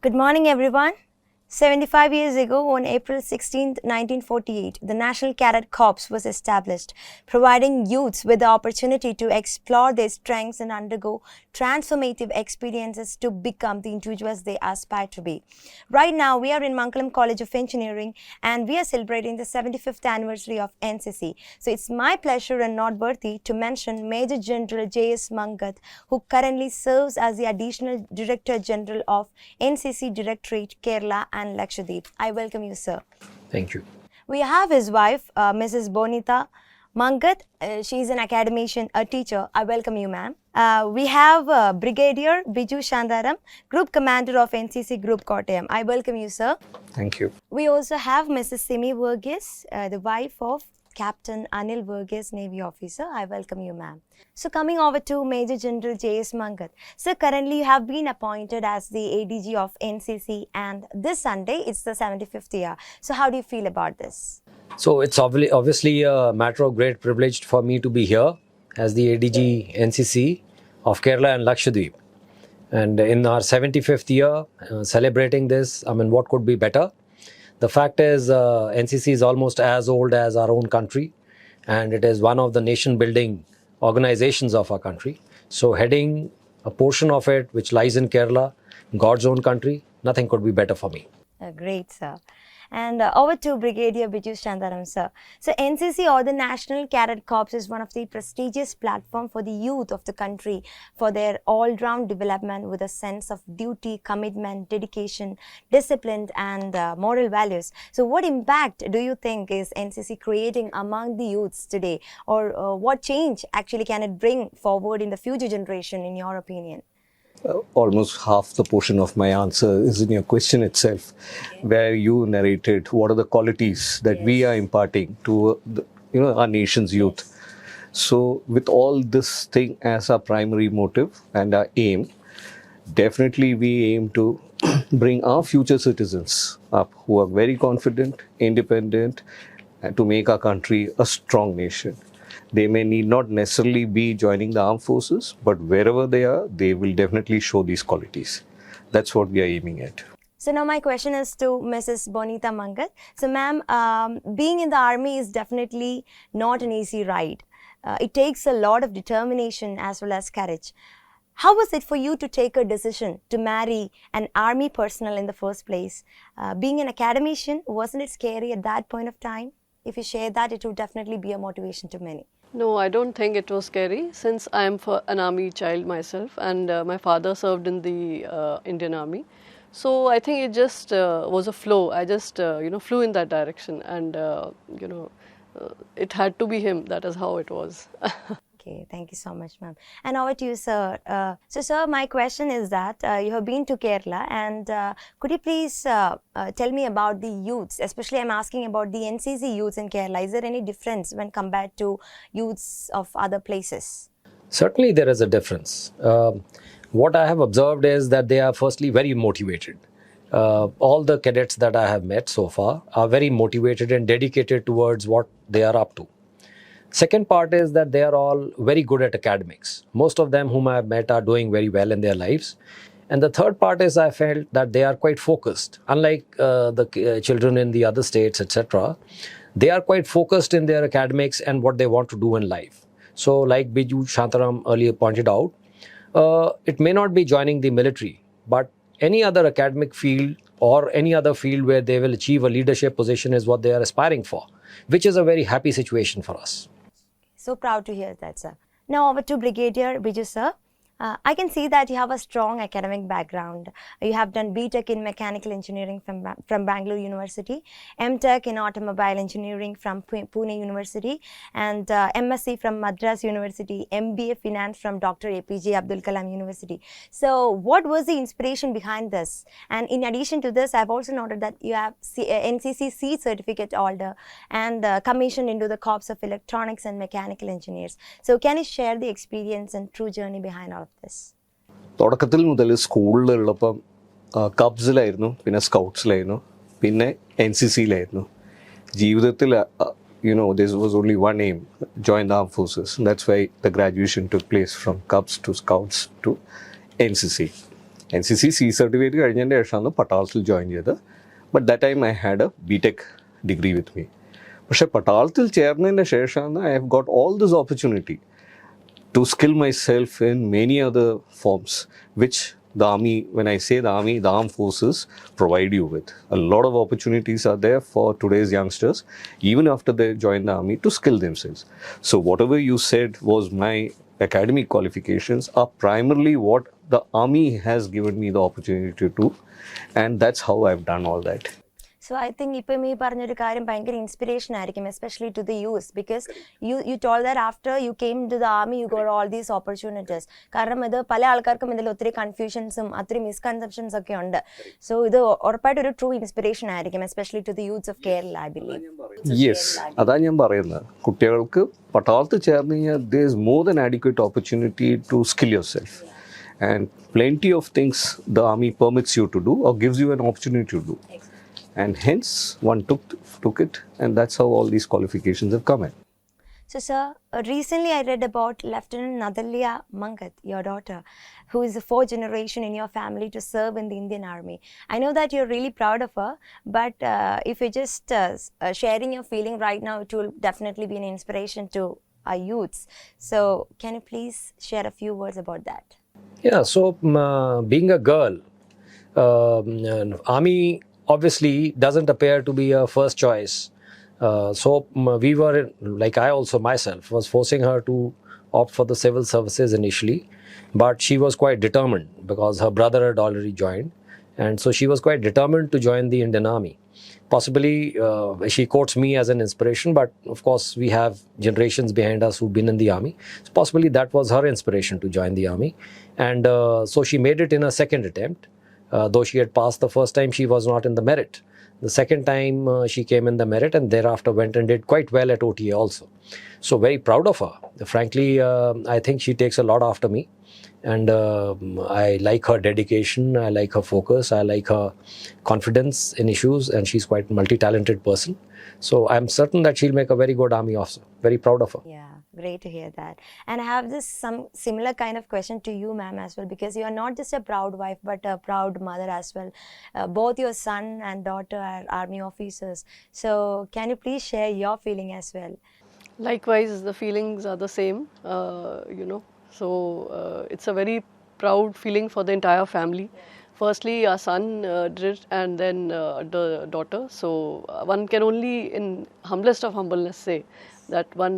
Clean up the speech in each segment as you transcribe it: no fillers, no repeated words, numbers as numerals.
Good morning, everyone. 75 years ago, on April 16, 1948, the National Cadet Corps was established, providing youths with the opportunity to explore their strengths and undergo transformative experiences to become the individuals they aspire to be. Right now, we are in Mangalam College of Engineering and we are celebrating the 75th anniversary of NCC. So it's my pleasure and noteworthy to mention Major General J.S. Mangut, who currently serves as the Additional Director General of NCC Directorate, Kerala and Lakshadweep. I welcome you, sir. Thank you. We have his wife, Mrs. Bonita Mangut. She is an academician, a teacher. I welcome you, ma'am. We have Brigadier Biju Shantaram, Group Commander of NCC Group Kottayam. I welcome you, sir. Thank you. We also have Mrs. Simi Verghese, the wife of Captain Anil Verghese, Navy officer. I welcome you, ma'am. So coming over to Major General J.S. Mangut. Sir, currently you have been appointed as the ADG of NCC and this Sunday it's the 75th year. So how do you feel about this? So it's obviously a matter of great privilege for me to be here as the ADG NCC of Kerala and Lakshadweep. And in our 75th year, celebrating this, what could be better? The fact is, NCC is almost as old as our own country, and it is one of the nation-building organizations of our country. So heading a portion of it which lies in Kerala, God's own country, nothing could be better for me. Great, sir. And over to Brigadier Biju Shantaram, sir. So NCC or the National Cadet Corps is one of the prestigious platform for the youth of the country for their all-round development with a sense of duty, commitment, dedication, discipline and moral values. So what impact do you think is NCC creating among the youths today, or what change actually can it bring forward in the future generation in your opinion? Almost half the portion of my answer is in your question itself, where you narrated what are the qualities that we are imparting to our nation's youth. So with all this thing as our primary motive and our aim, definitely we aim to bring our future citizens up who are very confident, independent, and to make our country a strong nation. They may need not necessarily be joining the armed forces, but wherever they are, they will definitely show these qualities. That's what we are aiming at. So now my question is to Mrs. Bonita Mangut. So ma'am, being in the army is definitely not an easy ride. It takes a lot of determination as well as courage. How was it for you to take a decision to marry an army personnel in the first place? Being an academician, wasn't it scary at that point of time? If you share that, it would definitely be a motivation to many. No, I don't think it was scary, since I am an army child myself and my father served in the Indian Army. So I think it just was a flow. I just flew in that direction and it had to be him. That is how it was. Okay, thank you so much, ma'am. And over to you, sir. So, sir, my question is that you have been to Kerala, and could you please tell me about the youths? Especially, I'm asking about the NCC youths in Kerala. Is there any difference when compared to youths of other places? Certainly, there is a difference. What I have observed is that they are firstly very motivated. All the cadets that I have met so far are very motivated and dedicated towards what they are up to. Second part is that they are all very good at academics. Most of them whom I have met are doing very well in their lives. And the third part is I felt that they are quite focused. Unlike the children in the other states, etc., they are quite focused in their academics and what they want to do in life. So like Biju Shantaram earlier pointed out, it may not be joining the military, but any other academic field or any other field where they will achieve a leadership position is what they are aspiring for, which is a very happy situation for us. So proud to hear that, sir. Now over to Brigadier Biju, sir. I can see that you have a strong academic background. You have done BTech in Mechanical Engineering from Bangalore University, MTech in Automobile Engineering from Pune University, and MSc from Madras University, MBA Finance from Dr. APJ Abdul Kalam University. So what was the inspiration behind this? And in addition to this, I've also noted that you have NCC C certificate holder and commissioned into the Corps of Electronics and Mechanical Engineers. So can you share the experience and true journey behind all of this? തുടക്കത്തിൽ മുതൽ സ്കൂളിലുള്ളപ്പം കബ്സിലായിരുന്നു, പിന്നെ സ്കൗട്ട്സിലായിരുന്നു, പിന്നെ NCCയിലായിരുന്നു. ജീവിതത്തിൽ there was only one aim, join the armed forces. That's why the graduation took place from Cubs to Scouts to NCC. NCC C certificate കഴിഞ്ഞതിൻ്റെ ശേഷമാണ് പട്ടാളത്തിൽ join ചെയ്തത്. But that time I had A BTech degree with me. പക്ഷേ പട്ടാളത്തിൽ ചേർന്നതിൻ്റെ ശേഷമാണ് I have got all this opportunity to skill myself in many other forms, which the army, when I say the army, the armed forces provide you with. A lot of opportunities are there for today's youngsters, even after they join the army, to skill themselves. So whatever you said was my academic qualifications are primarily what the army has given me the opportunity to do, and that's how I've done all that. So I think ഇപ്പം ഈ പറഞ്ഞൊരു കാര്യം ഭയങ്കര inspiration ആയിരിക്കും, especially to the youth, because you told that after you came to the army you got all these opportunities. കാരണം ഇത് പല ആൾക്കാർക്കും ഇതിൽ ഒത്തിരി കൺഫ്യൂഷൻസും ഒത്തിരി മിസ്കൺസെപ്ഷൻസ് ഒക്കെ ഉണ്ട്. സോ ഇത് ഉറപ്പായിട്ട് ഒരു ട്രൂ ഇൻസ്പിറേഷൻ ആയിരിക്കും, especially to the youths of Kerala, I believe. Yes, അതാ ഞാൻ പറയുന്നത്. കുട്ടികൾക്ക് പട്ടാളത്തിൽ ചേർന്ന് കഴിഞ്ഞാൽ there is more than adequate opportunity to skill yourself, and plenty of things the army permits you to do or gives you an opportunity to do. And hence one took it, and that's how all these qualifications have come in. So sir, recently I read about Lieutenant Nadalya Mangut, your daughter, who is the fourth generation in your family to serve in the Indian Army. I know that you're really proud of her, but if you're just sharing your feeling right now, it will definitely be an inspiration to our youths. So can you please share a few words about that? Yeah, so being a girl, army obviously doesn't appear to be a first choice. So we were, like I also myself, was forcing her to opt for the civil services initially. But she was quite determined because her brother had already joined. And so she was quite determined to join the Indian Army. Possibly she quotes me as an inspiration, but of course we have generations behind us who've been in the army. So possibly that was her inspiration to join the army. And so she made it in a second attempt. Though she had passed the first time, she was not in the merit. The second time she came in the merit, and thereafter went and did quite well at OTA also. So very proud of her. Frankly, I think she takes a lot after me, and I like her dedication, I like her focus, I like her confidence in issues, and she's quite a multi-talented person. So I'm certain that she'll make a very good army officer. Very proud of her. Yeah, great to hear that. And I have this some similar kind of question to you, ma'am, as well, because you are not just a proud wife but a proud mother as well. Both your son and daughter are army officers. So can you please share your feeling as well? Likewise, the feelings are the same, So it's a very proud feeling for the entire family. Firstly, our son did it, and then the daughter. So one can only, in humblest of humbleness, say that one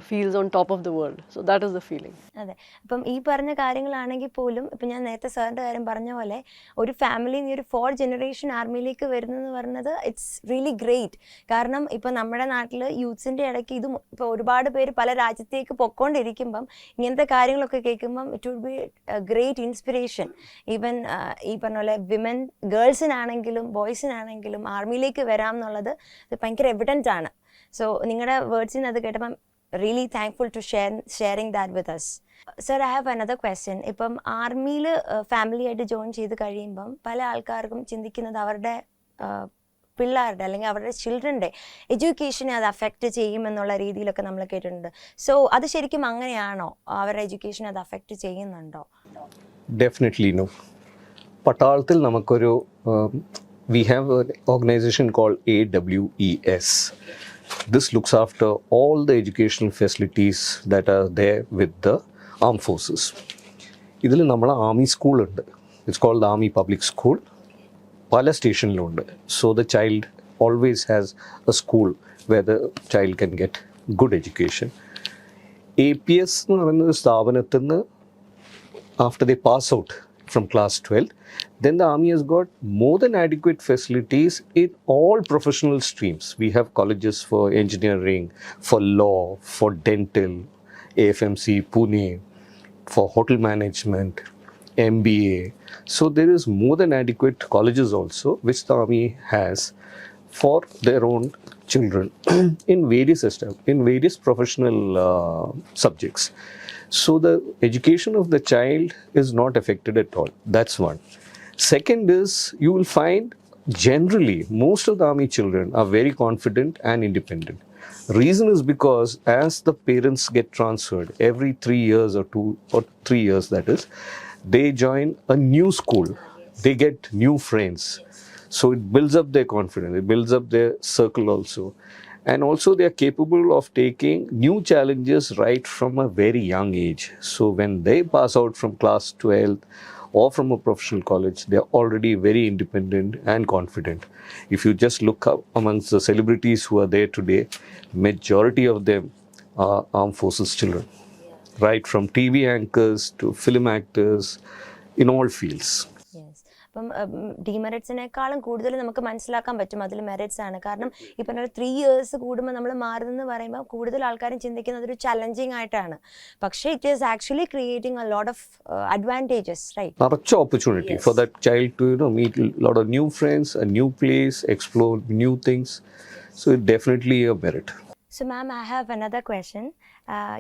feels on top of the world. So that is the feeling. അതെ, അപ്പം ഈ പറഞ്ഞ കാര്യങ്ങളാണെങ്കിൽ പോലും ഇപ്പം ഞാൻ നേരത്തെ സാറിൻ്റെ കാര്യം പറഞ്ഞ പോലെ ഒരു ഫാമിലി ഒരു 4th ജനറേഷൻ ആർമിയിലേക്ക് വരുന്നതെന്ന് പറഞ്ഞത് ഇറ്റ്സ് റിയലി ഗ്രേറ്റ്. കാരണം ഇപ്പം നമ്മുടെ നാട്ടിൽ യൂത്ത്സിൻ്റെ ഇടയ്ക്ക് ഇത് ഇപ്പോൾ ഒരുപാട് പേര് പല രാജ്യത്തേക്ക് പൊയ്ക്കൊണ്ടിരിക്കുമ്പം ഇങ്ങനത്തെ കാര്യങ്ങളൊക്കെ കേൾക്കുമ്പം it would be great inspiration. Even ഈ പറഞ്ഞ പോലെ വിമൻ ഗേൾസിനാണെങ്കിലും ബോയ്സിനാണെങ്കിലും ആർമിയിലേക്ക് വരാം എന്നുള്ളത് ഭയങ്കര എവിഡൻ്റ് ആണ്. സോ നിങ്ങളുടെ വേർഡ്സിന് അത് കേട്ടപ്പം really thankful to sharing that with us. Sir, I have another question. ഇപ്പം ആർമിയിൽ ഫാമിലി ആയിട്ട് ജോയിൻ ചെയ്ത് കഴിയുമ്പം പല ആൾക്കാർക്കും ചിന്തിക്കുന്നത് അവരുടെ പിള്ളേരുടെ അല്ലെങ്കിൽ അവരുടെ ചിൽഡ്രൻ്റെ എഡ്യൂക്കേഷനെ അത് അഫക്റ്റ് ചെയ്യുമെന്നുള്ള രീതിയിലൊക്കെ നമ്മൾ കേട്ടിട്ടുണ്ട്. സോ അത് ശരിക്കും അങ്ങനെയാണോ? അവരുടെ എഡ്യൂക്കേഷനെ അത് അഫക്റ്റ് ചെയ്യുന്നുണ്ടോ? Definitely no. പട്ടാളത്തിൽ നമുക്കൊരു we have an organization called AWES. This looks after all the educational facilities that are there with the armed forces. ഇതിൽ നമ്മളെ ആർമി സ്കൂളുണ്ട്. It's called army public school. പല സ്റ്റേഷനിലുണ്ട്. So the child always has a school where the child can get good education. APS എന്ന് പറയുന്ന ഒരു സ്ഥാപനത്തിൽ നിന്ന് after they pass out from class 12, then the army has got more than adequate facilities in all professional streams. We have colleges for engineering, for law, for dental, AFMC, Pune, for hotel management, MBA. So there is more than adequate colleges also, which the army has for their own children in various professional subjects. So the education of the child is not affected at all. That's one. Second is, you will find generally most of the army children are very confident and independent. Reason is because as the parents get transferred every 3 years or 3 years, that is, they join a new school they get new friends. So it builds up their confidence, it builds up their circle also. And also they are capable of taking new challenges right from a very young age. So when they pass out from class 12 or from a professional college, they are already very independent and confident. If you just look up amongst the celebrities who are there today, majority of them are armed forces children. Right from TV anchors to film actors in all fields. Yes അപ്പം ഡീമെറിറ്റ്സിനേക്കാളും കൂടുതൽ നമുക്ക് മനസ്സിലാക്കാൻ പറ്റും അതിൽ merits ആണ്. കാരണം ഈ പറഞ്ഞ 3 years കൂടുമ്പോൾ നമ്മൾ മാറുന്നെന്ന് പറയുമ്പോൾ കൂടുതൽ ആൾക്കാരും ചിന്തിക്കുന്നത് ഒരു ചലഞ്ചിങ് ആയിട്ടാണ്. പക്ഷേ it is actually creating a lot of advantages, right? Much opportunity for that child to meet a lot of new friends, a new place, explore new things. So it's definitely a merit. So ma'am, I have another question.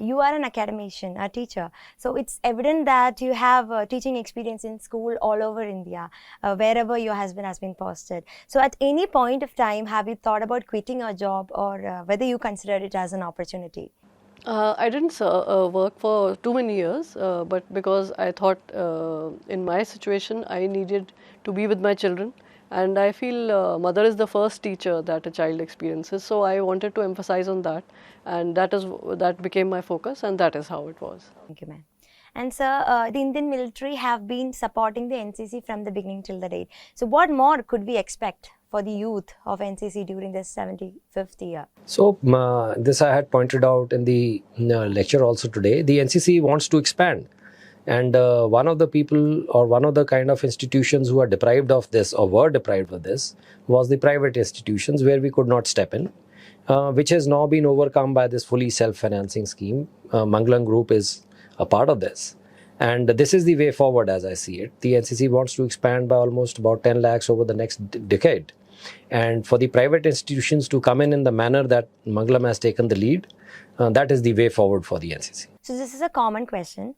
You are an academician, a teacher. So it's evident that you have teaching experience in school all over India, wherever your husband has been posted. So at any point of time, have you thought about quitting your job, or whether you consider it as an opportunity? I didn't work for too many years, but because I thought in my situation I needed to be with my children. And I feel mother is the first teacher that a child experiences. So I wanted to emphasize on that. And that became my focus, and that is how it was. Thank you, ma'am. And sir, the Indian military have been supporting the NCC from the beginning till the date. So what more could we expect for the youth of NCC during this 75th year? So this I had pointed out in the lecture also today. The NCC wants to expand. And one of the people, or one of the kind of institutions who are deprived of this, or were deprived of this, was the private institutions where we could not step in, which has now been overcome by this fully self-financing scheme. Mangalam Group is a part of this. And this is the way forward as I see it. The NCC wants to expand by almost about 10 lakhs over the next decade. And for the private institutions to come in the manner that Mangalam has taken the lead, that is the way forward for the NCC. So this is a common question.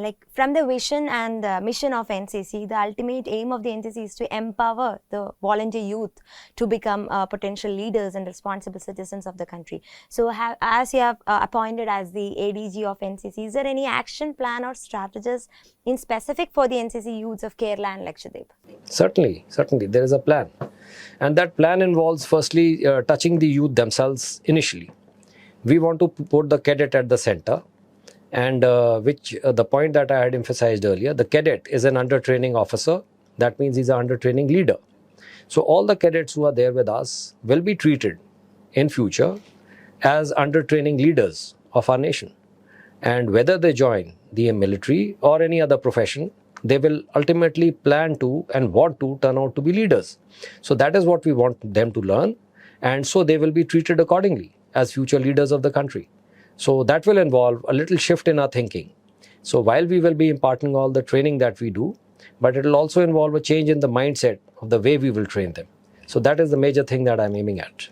Like from the vision and mission of NCC, the ultimate aim of the NCC is to empower the volunteer youth to become potential leaders and responsible citizens of the country. So as you have appointed as the ADG of NCC, is there any action plan or strategies in specific for the NCC youths of Kerala and Lakshadweep? Certainly, there is a plan. And that plan involves firstly touching the youth themselves initially. We want to put the cadet at the center. And the point that I had emphasized earlier, the cadet is an under-training officer. That means he's an under-training leader. So all the cadets who are there with us will be treated in future as under-training leaders of our nation. And whether they join the military or any other profession, they will ultimately plan to and want to turn out to be leaders. So that is what we want them to learn. And so they will be treated accordingly as future leaders of the country. So that will involve a little shift in our thinking. So while we will be imparting all the training that we do, but it will also involve a change in the mindset of the way we will train them. So that is the major thing that I'm aiming at.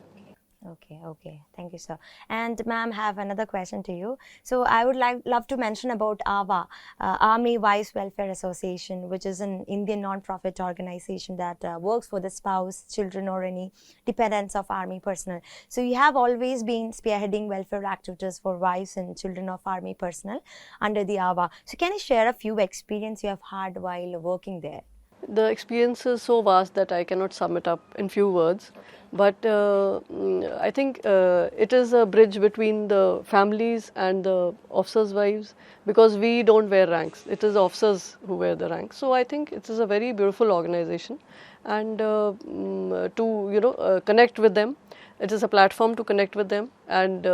Okay. Thank you, sir. And ma'am, have another question to you. So I would love to mention about AVA, Army Wives Welfare Association, which is an Indian non-profit organization that works for the spouse, children, or any dependents of Army personnel. So you have always been spearheading welfare activities for wives and children of Army personnel under the AVA. So can you share a few experience you have had while working there? The experience is so vast that I cannot sum it up in few words. But I think it is a bridge between the families and the officers' wives, because we don't wear ranks. It is the officers who wear the ranks. So I think it is a very beautiful organization, and to connect with them, it is a platform to connect with them and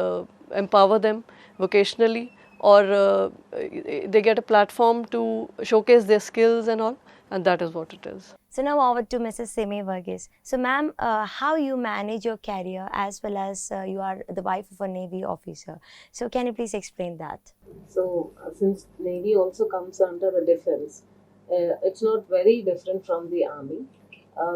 empower them vocationally, or they get a platform to showcase their skills and all, and that is what it is. So now over to Mrs. Simi Varghese. So ma'am, how you manage your career as well as you are the wife of a Navy officer. So can you please explain that? So since Navy also comes under the defense, it's not very different from the Army.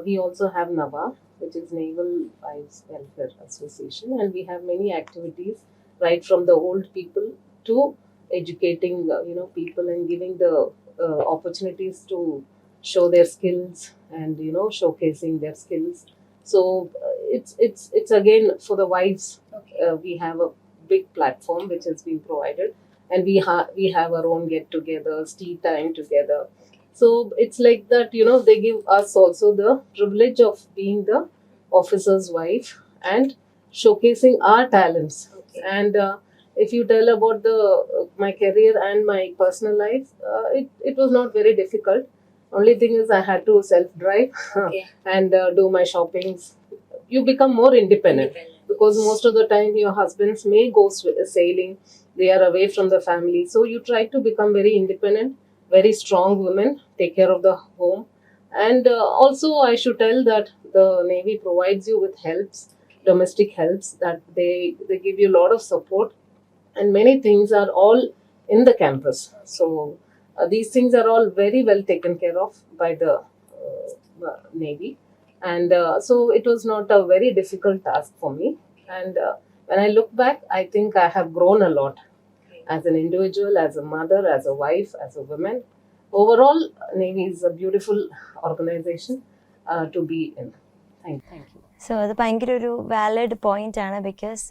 We also have NAVA, which is Naval Wives Welfare Association, and we have many activities right from the old people to educating people and giving the opportunities to show their skills and showcasing their skills. So it's again for the wives. We have a big platform which has been provided, and we have our own get-togethers, tea time together. So it's like that, you know, they give us also the privilege of being the officer's wife and showcasing our talents. And if you tell about my career and my personal life, it was not very difficult. Only thing is I had to self-drive and do my shoppings. You become more independent because most of the time your husbands may go sailing, they are away from the family. So you try to become very independent, very strong women, take care of the home. And also I should tell that the Navy provides you with helps, domestic helps, that they give you a lot of support, and many things are all in the campus. So these things are all very well taken care of by the Navy. And so it was not a very difficult task for me. And when I look back, I think I have grown a lot as an individual, as a mother, as a wife, as a woman. Overall, Navy is a beautiful organization to be in. Thank you. So അത് ഭയങ്കര ഒരു valid point ആണ്. Because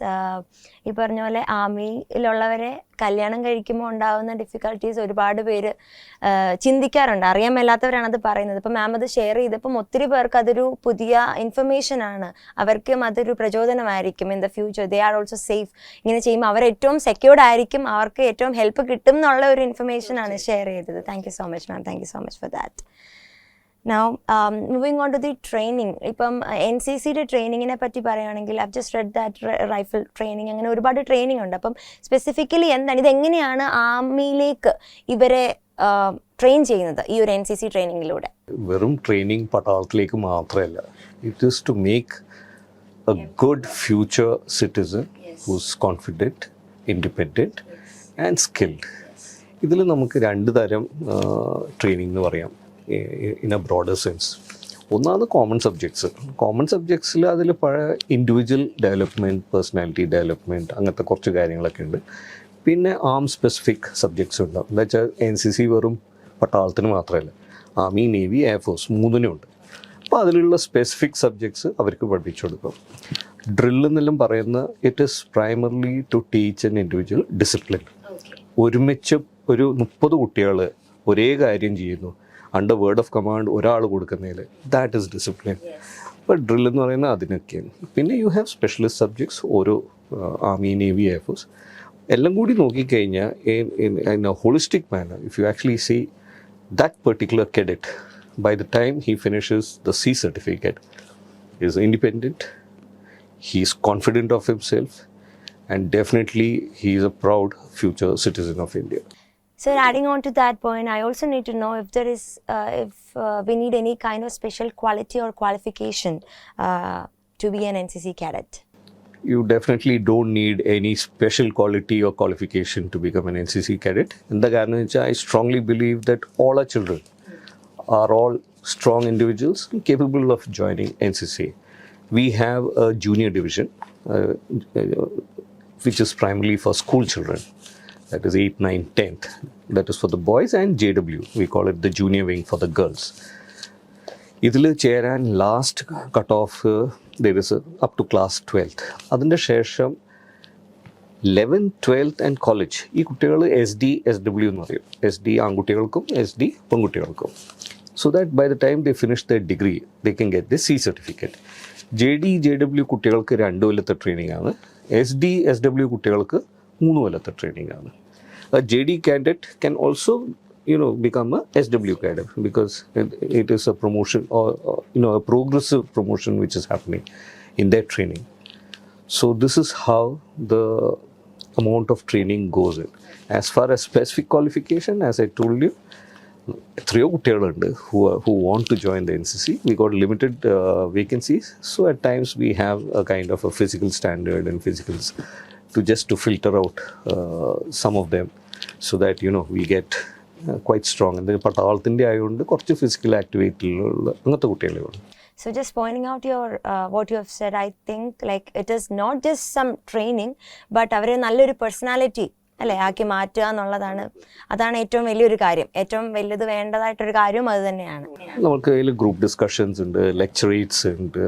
ഈ പറഞ്ഞ പോലെ ആർമിയിലുള്ളവരെ കല്യാണം കഴിക്കുമ്പോൾ ഉണ്ടാകുന്ന ഡിഫിക്കൽട്ടീസ് ഒരുപാട് പേര് ചിന്തിക്കാറുണ്ട്. അറിയാൻ മേലാത്തവരാണ് അത് പറയുന്നത്. ഇപ്പം മാം അത് ഷെയർ ചെയ്തപ്പം ഒത്തിരി പേർക്ക് അതൊരു പുതിയ ഇൻഫർമേഷൻ ആണ്. അവർക്കും അതൊരു പ്രചോദനമായിരിക്കും. In the future they are also safe. ഇങ്ങനെ ചെയ്യുമ്പോൾ അവർ ഏറ്റവും സെക്യൂർഡ് ആയിരിക്കും, അവർക്ക് ഏറ്റവും ഹെൽപ്പ് കിട്ടും എന്നുള്ള ഒരു ഇൻഫർമേഷൻ ആണ് ഷെയർ ചെയ്തത്. Thank you so much ma'am. Thank you so much for that. Now, moving on to the training. ഇപ്പം NCCയുടെ ട്രെയിനിങ്ങിനെ പറ്റി പറയുകയാണെങ്കിൽ I've just read that rifle training, അങ്ങനെ ഒരുപാട് ട്രെയിനിങ് ഉണ്ട്. അപ്പം സ്പെസിഫിക്കലി എന്താണ്, ഇതെങ്ങനെയാണ് ആർമിയിലേക്ക് ഇവരെ ട്രെയിൻ ചെയ്യുന്നത് ഈ ഒരു NCC ട്രെയിനിങ്ങിലൂടെ? വെറും ട്രെയിനിങ് പട്ടാളത്തിലേക്ക് മാത്രമല്ല, it is to make a good future citizen who's confident, independent and skilled. ഇതിൽ നമുക്ക് രണ്ട് തരം ട്രെയിനിങ് എന്ന് പറയാം in a broader sense. ഒന്നാമത് കോമൺ സബ്ജക്ട്സ്. കോമൺ സബ്ജക്ട്സിൽ അതിൽ പഴയ ഇൻഡിവിജ്വൽ ഡെവലപ്മെൻറ്റ്, പേഴ്സണാലിറ്റി ഡെവലപ്മെൻറ്റ്, അങ്ങനത്തെ കുറച്ച് കാര്യങ്ങളൊക്കെ ഉണ്ട്. പിന്നെ സ്പെസിഫിക് സബ്ജക്ട്സ് ഉണ്ടാവും. എന്താ വെച്ചാൽ NCC വെറും പട്ടാളത്തിന് മാത്രമല്ല, ആർമി, നേവി, എയർഫോഴ്സ് മൂന്നിനും ഉണ്ട്. അപ്പോൾ അതിലുള്ള സ്പെസിഫിക് സബ്ജക്ട്സ് അവർക്ക് പഠിപ്പിച്ചു കൊടുക്കും. ഡ്രിൽ എന്നെല്ലാം പറയുന്ന it is primarily to teach an individual discipline. ഒരുമിച്ച് ഒരു 30 കുട്ടികൾ ഒരേ കാര്യം ചെയ്യുന്നു അണ്ടർ വേർഡ് ഓഫ് കമാൻഡ് ഒരാൾ കൊടുക്കുന്നതിൽ, ദാറ്റ് ഈസ് ഡിസിപ്ലിൻ. അപ്പോൾ ഡ്രിൽ എന്ന് പറയുന്നത് അതിനൊക്കെയാണ്. പിന്നെ യു ഹാവ് സ്പെഷ്യലിസ്റ്റ് സബ്ജക്ട്സ്, ഓരോ ആർമി, നേവി, എയർഫോഴ്സ് എല്ലാം കൂടി നോക്കിക്കഴിഞ്ഞാൽ in a holistic manner, if you actually see that particular cadet, by the time he finishes the C certificate, he is independent, he is confident of himself, and definitely he is a proud future citizen of India. So adding on to that point, I also need to know if there is, we need any kind of special quality or qualification to be an NCC cadet. You definitely don't need any special quality or qualification to become an NCC cadet. In the Garnage, I strongly believe that all our children are all strong individuals capable of joining NCC. We have a junior division, which is primarily for school children. That is 8th, 9th, 10th. That is for the boys, and JW, we call it the junior wing for the girls. ഇതിൽ ചേരാൻ last cut off there is up to class 12th. അതിൻ്റെ ശേഷം 11th, 12th and college ഈ കുട്ടികൾ SD, SW എന്ന് പറയും. SD ആൺകുട്ടികൾക്കും SD പെൺകുട്ടികൾക്കും. So that by the time they finish their degree, they can get the C certificate. JD, JW കുട്ടികൾക്ക് 2 കൊല്ലത്തെ ട്രെയിനിങ് ആണ്. SD, SW കുട്ടികൾക്ക് 3 കൊല്ലത്തെ ട്രെയിനിങ് ആണ്. A JD cadet can also, become a SW cadet because it is a promotion or a progressive promotion which is happening in their training. So this is how the amount of training goes in. As far as specific qualification, as I told you, 3 കുട്ടികളുണ്ട് who want to join the NCC. We got limited vacancies, so at times we have a kind of a physical standard and physicals to filter out some of them, so that we get quite strong. And then പട്ടാളത്തിൻ്റെ ആയതുകൊണ്ട് കുറച്ച് physical ആക്ടിവിറ്റിയിലുള്ള അങ്ങനത്തെ കുട്ടികളെ വേണം. So just pointing out your what you have said, I think like it is not just some training, but അവരെ നല്ലൊരു personality അല്ലേ ആക്കി മാറ്റുക എന്നുള്ളതാണ്. അതാണ് ഏറ്റവും വലിയൊരു കാര്യം. ഏറ്റവും വലുത് വേണ്ടതായിട്ടൊരു കാര്യവും അത് തന്നെയാണ്. നമുക്ക് അതിൽ ഗ്രൂപ്പ് ഡിസ്കഷൻസ് ഉണ്ട്, ലെക്ചറേറ്റ്സ് ഉണ്ട്,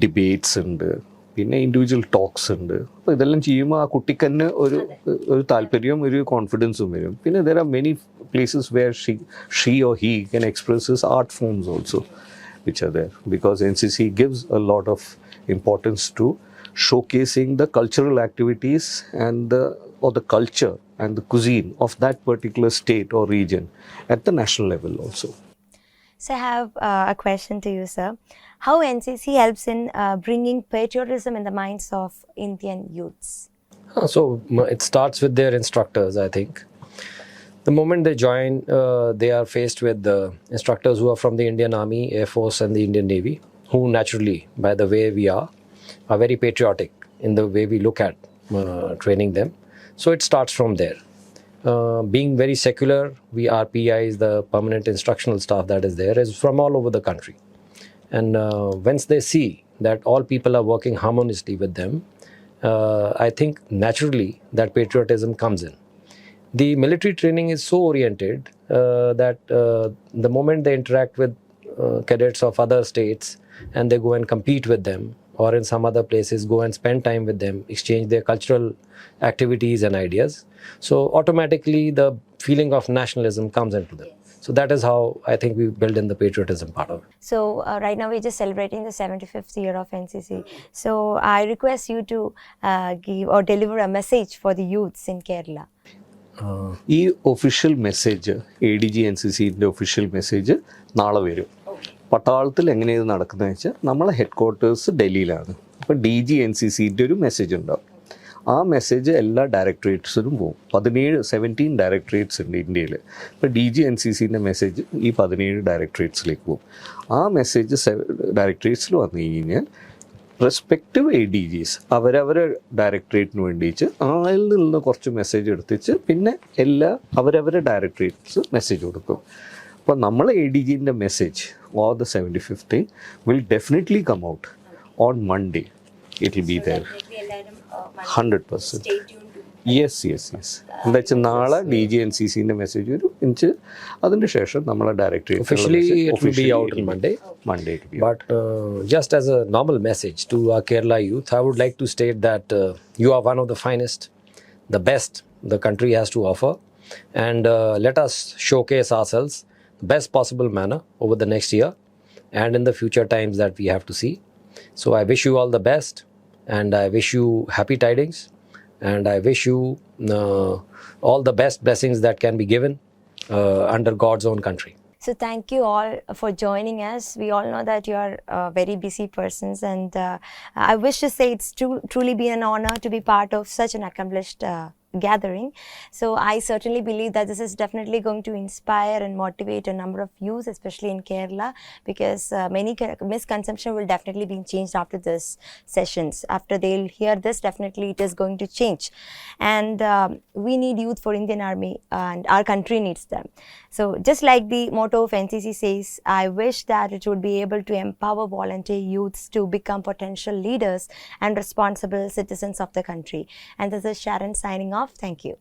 ഡിബേറ്റ്സ് ഉണ്ട്, പിന്നെ ഇൻഡിവിജ്വൽ ടോക്സ് ഉണ്ട്. അപ്പോൾ ഇതെല്ലാം ചെയ്യുമ്പോൾ ആ കുട്ടിക്ക് തന്നെ ഒരു താല്പര്യവും ഒരു കോൺഫിഡൻസും വരും. പിന്നെ there are many places where she or he can express his art forms also, which are there, because NCC gives a lot of importance to showcasing the cultural activities and the culture and the cuisine of that particular state or region at the national level also. So I have a question to you, sir. How NCC helps in bringing patriotism in the minds of Indian youths? So it starts with their instructors, I think. The moment they join, they are faced with the instructors who are from the Indian Army, Air Force and the Indian Navy, who naturally, by the way we are very patriotic in the way we look at training them. So it starts from there. Being very secular, we are PIs, the permanent instructional staff that is there, is from all over the country. And once they see that all people are working harmoniously with them, I think naturally that patriotism comes in. The military training is so oriented that the moment they interact with cadets of other states and they go and compete with them, or in some other places go and spend time with them, exchange their cultural activities and ideas, so automatically the feeling of nationalism comes into them. So that is how I think we build in the patriotism part of it. So right now we're just celebrating the 75th year of NCC. So I request you to give or deliver a message for the youths in Kerala. ഈ official message ADG NCCൻ്റെ official message നാളെ വരും. പട്ടാളത്തിൽ എങ്ങനെയാണ് നടക്കുന്നത് വെച്ചാൽ നമ്മളെ head quarters ഡൽഹിയിലാണ്. അപ്പോൾ DG NCCൻ്റെ ഒരു മെസ്സേജ് ഉണ്ടാവും. ആ മെസ്സേജ് എല്ലാ ഡയറക്ടറേറ്റ്സിനും പോകും. 17 ഡയറക്ടറേറ്റ്സ് ഉണ്ട് ഇന്ത്യയിൽ. അപ്പോൾ DG NCCൻ്റെ മെസ്സേജ് ഈ 17 ഡയറക്ടറേറ്റ്സിലേക്ക് പോകും. ആ മെസ്സേജ് ഡയറക്ടറേറ്റ്സിൽ വന്നു കഴിഞ്ഞാൽ റെസ്പെക്റ്റീവ് ADGs അവരവരെ ഡയറക്ടറേറ്റിന് വേണ്ടിയിട്ട് അതിൽ നിന്ന് കുറച്ച് മെസ്സേജ് എടുത്തിച്ച് പിന്നെ അവരവരെ ഡയറക്ടറേറ്റ്സ് മെസ്സേജ് കൊടുക്കും. അപ്പോൾ നമ്മൾ ADGൻ്റെ message or the 75th day will definitely come out on Monday. It will be there 100%. Yes എന്താ വെച്ചാൽ നാളെ DG NCCൻ്റെ മെസ്സേജ് വരും. അതിന് ശേഷം നമ്മളെ directorate Officially it will be out on Monday. it will be But just as a normal message to our Kerala youth, I would like to state that you are one of the finest, the best the country has to offer, and let us showcase ourselves the best possible manner over the next year and in the future times that we have to see. So I wish you all the best, and I wish you happy tidings, and I wish you all the best blessings that can be given under God's own country. So thank you all for joining us. We all know that you are very busy persons, and I wish to say it's truly been an honor to be part of such an accomplished gathering. So I certainly believe that this is definitely going to inspire and motivate a number of youth, especially in Kerala, because many misconception will definitely be changed after this sessions. After they'll hear this, definitely it is going to change. And we need youth for Indian Army, and our country needs them. So just like the motto of NCC says, I wish that it would be able to empower volunteer youths to become potential leaders and responsible citizens of the country. And this is Sharon signing off. Thank you.